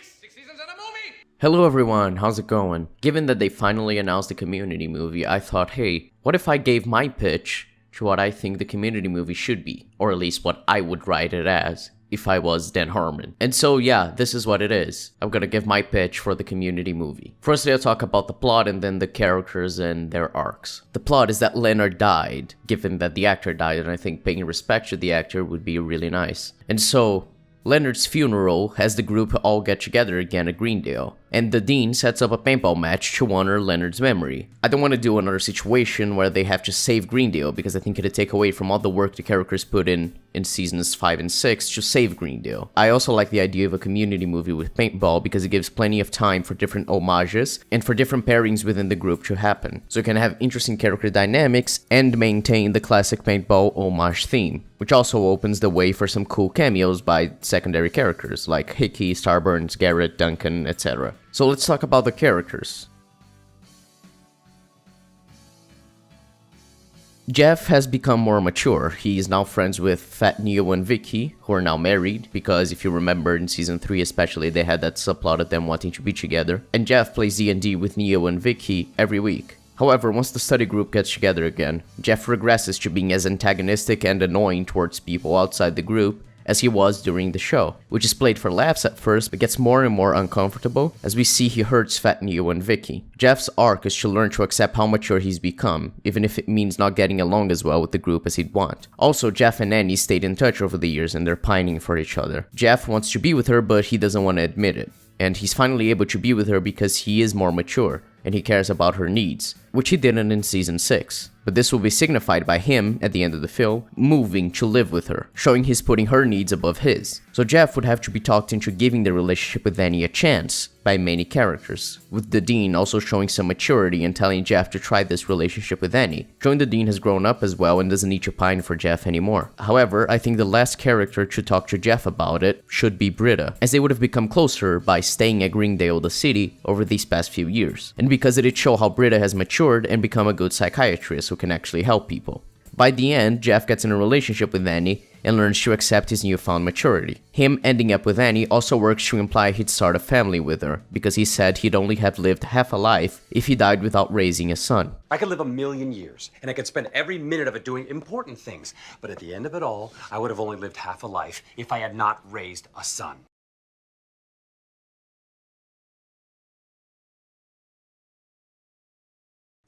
weeks, 6 seasons and a movie! Hello everyone, how's it going? Given that they finally announced the Community movie, I thought, hey, what if I gave my pitch to what I think the Community movie should be? Or at least what I would write it as, if I was Dan Harmon. And so yeah, this is what it is. I'm gonna give my pitch for the Community movie. Firstly, I'll talk about the plot and then the characters and their arcs. The plot is that Leonard died, given that the actor died, and I think paying respect to the actor would be really nice. And so, Leonard's funeral has the group all get together again at Greendale, and the Dean sets up a paintball match to honor Leonard's memory. I don't want to do another situation where they have to save Greendale, because I think it'd take away from all the work the characters put in seasons 5 and 6 to save Greendale. I also like the idea of a community movie with paintball because it gives plenty of time for different homages and for different pairings within the group to happen, so you can have interesting character dynamics and maintain the classic paintball homage theme, which also opens the way for some cool cameos by secondary characters like Hickey, Starburns, Garrett, Duncan, etc. So let's talk about the characters. Jeff has become more mature. He is now friends with Fat Neo and Vicky, who are now married, because if you remember in season 3 especially, they had that subplot of them wanting to be together. And Jeff plays D&D with Neo and Vicky every week. However, once the study group gets together again, Jeff regresses to being as antagonistic and annoying towards people outside the group as he was during the show, which is played for laughs at first but gets more and more uncomfortable as we see he hurts Fat Neo and Vicky. Jeff's arc is to learn to accept how mature he's become, even if it means not getting along as well with the group as he'd want. Also, Jeff and Annie stayed in touch over the years and they're pining for each other. Jeff wants to be with her, but he doesn't want to admit it. And he's finally able to be with her because he is more mature and he cares about her needs, which he didn't in season 6. But this will be signified by him, at the end of the film, moving to live with her, showing he's putting her needs above his. So Jeff would have to be talked into giving the relationship with Annie a chance by many characters, with the Dean also showing some maturity and telling Jeff to try this relationship with Annie, showing the Dean has grown up as well and doesn't need to pine for Jeff anymore. However, I think the last character to talk to Jeff about it should be Britta, as they would have become closer by staying at Greendale, the city, over these past few years, and because it'd show how Britta has matured and become a good psychiatrist who can actually help people. By the end, Jeff gets in a relationship with Annie and learns to accept his newfound maturity. Him ending up with Annie also works to imply he'd start a family with her, because he said he'd only have lived half a life if he died without raising a son. I could live 1,000,000 years, and I could spend every minute of it doing important things, but at the end of it all, I would have only lived half a life if I had not raised a son.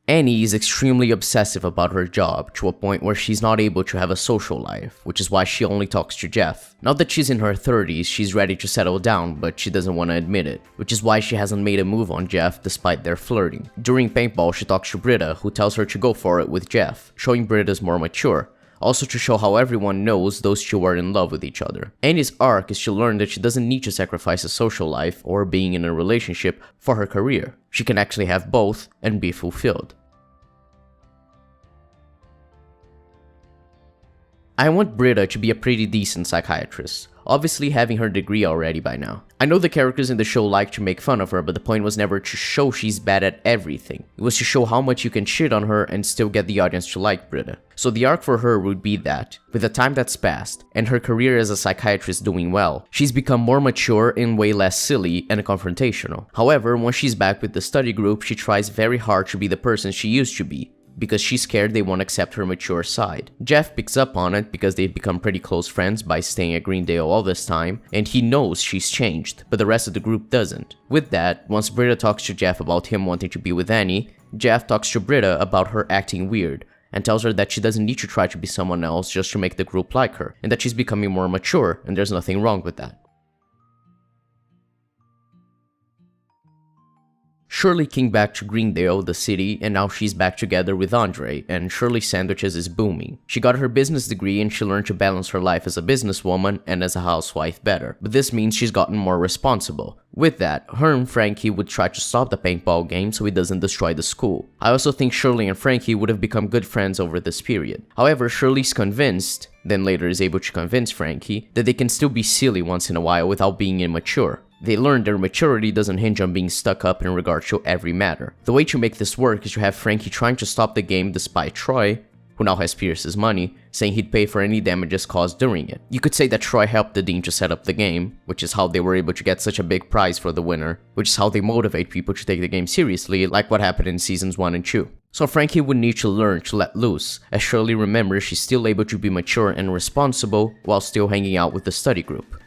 Annie is extremely obsessive about her job, to a point where she's not able to have a social life, which is why she only talks to Jeff. Now that she's in her 30s, she's ready to settle down, but she doesn't want to admit it, which is why she hasn't made a move on Jeff despite their flirting. During paintball, she talks to Britta, who tells her to go for it with Jeff, showing Britta's more mature, also to show how everyone knows those two are in love with each other. Annie's arc is to learn that she doesn't need to sacrifice a social life or being in a relationship for her career. She can actually have both and be fulfilled. I want Britta to be a pretty decent psychiatrist, obviously having her degree already by now. I know the characters in the show like to make fun of her, but the point was never to show she's bad at everything. It was to show how much you can shit on her and still get the audience to like Britta. So the arc for her would be that, with the time that's passed, and her career as a psychiatrist doing well, she's become more mature and way less silly and confrontational. However, once she's back with the study group, she tries very hard to be the person she used to be, because she's scared they won't accept her mature side. Jeff picks up on it because they've become pretty close friends by staying at Greendale all this time, and he knows she's changed, but the rest of the group doesn't. With that, once Britta talks to Jeff about him wanting to be with Annie, Jeff talks to Britta about her acting weird, and tells her that she doesn't need to try to be someone else just to make the group like her, and that she's becoming more mature, and there's nothing wrong with that. Shirley came back to Greendale, the city, and now she's back together with Andre, and Shirley Sandwiches is booming. She got her business degree and she learned to balance her life as a businesswoman and as a housewife better, but this means she's gotten more responsible. With that, her and Frankie would try to stop the paintball game so it doesn't destroy the school. I also think Shirley and Frankie would have become good friends over this period. However, Shirley's convinced, then later is able to convince Frankie, that they can still be silly once in a while without being immature. They learned their maturity doesn't hinge on being stuck up in regards to every matter. The way to make this work is to have Frankie trying to stop the game despite Troy, who now has Pierce's money, saying he'd pay for any damages caused during it. You could say that Troy helped the Dean to set up the game, which is how they were able to get such a big prize for the winner, which is how they motivate people to take the game seriously, like what happened in seasons 1 and 2. So Frankie would need to learn to let loose, as Shirley remembers she's still able to be mature and responsible while still hanging out with the study group.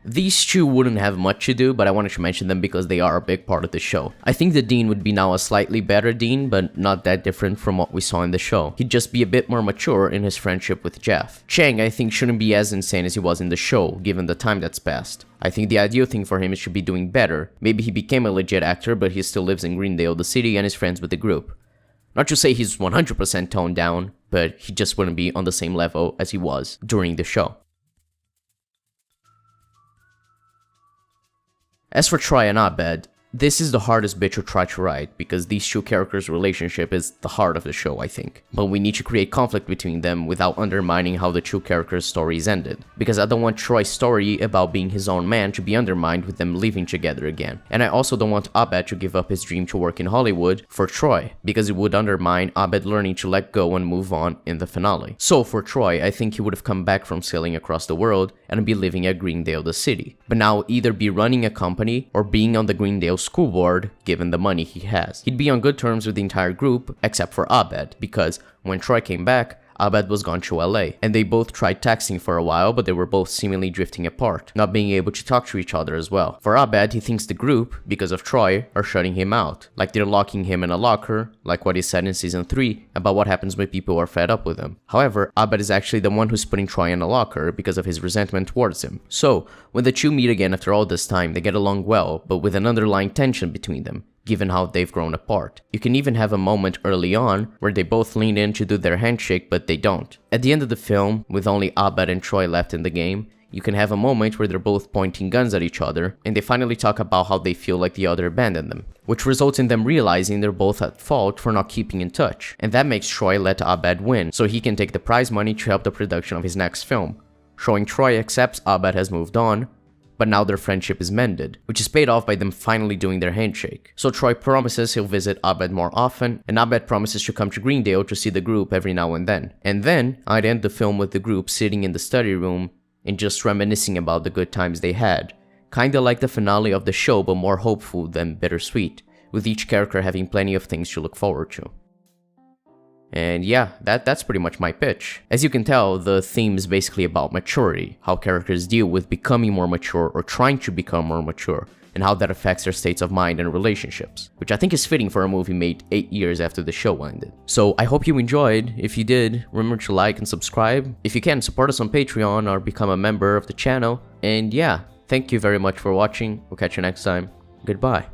These two wouldn't have much to do, but I wanted to mention them because they are a big part of the show. I think the Dean would be now a slightly better Dean, but not that different from what we saw in the show. He'd just be a bit more mature in his friendship with Jeff. Chang, I think, shouldn't be as insane as he was in the show, given the time that's passed. I think the ideal thing for him is to be doing better. Maybe he became a legit actor, but he still lives in Greendale, the city, and is friends with the group. Not to say he's 100% toned down, but he just wouldn't be on the same level as he was during the show. As for Troy and Abed, this is the hardest bit to try to write, because these two characters' relationship is the heart of the show, I think. But we need to create conflict between them without undermining how the two characters' stories ended. Because I don't want Troy's story about being his own man to be undermined with them living together again. And I also don't want Abed to give up his dream to work in Hollywood for Troy, because it would undermine Abed learning to let go and move on in the finale. So for Troy, I think he would have come back from sailing across the world and be living at Greendale, the city. But now either be running a company or being on the Greendale school board, given the money he has. He'd be on good terms with the entire group, except for Abed, because when Troy came back, Abed was gone to LA, and they both tried texting for a while, but they were both seemingly drifting apart, not being able to talk to each other as well. For Abed, he thinks the group, because of Troy, are shutting him out, like they're locking him in a locker, like what he said in season 3 about what happens when people are fed up with him. However, Abed is actually the one who's putting Troy in a locker because of his resentment towards him. So, when the two meet again after all this time, they get along well, but with an underlying tension between them, given how they've grown apart. You can even have a moment early on where they both lean in to do their handshake, but they don't. At the end of the film, with only Abed and Troy left in the game, you can have a moment where they're both pointing guns at each other, and they finally talk about how they feel like the other abandoned them, which results in them realizing they're both at fault for not keeping in touch. And that makes Troy let Abed win, so he can take the prize money to help the production of his next film, showing Troy accepts Abed has moved on, but now their friendship is mended, which is paid off by them finally doing their handshake. So Troy promises he'll visit Abed more often, and Abed promises to come to Greendale to see the group every now and then. And then, I'd end the film with the group sitting in the study room and just reminiscing about the good times they had. Kinda like the finale of the show, but more hopeful than bittersweet, with each character having plenty of things to look forward to. And yeah, that's pretty much my pitch. As you can tell, the theme is basically about maturity, how characters deal with becoming more mature or trying to become more mature, and how that affects their states of mind and relationships, which I think is fitting for a movie made 8 years after the show ended. So I hope you enjoyed. If you did, remember to like and subscribe. If you can, support us on Patreon or become a member of the channel. And yeah, thank you very much for watching. We'll catch you next time. Goodbye.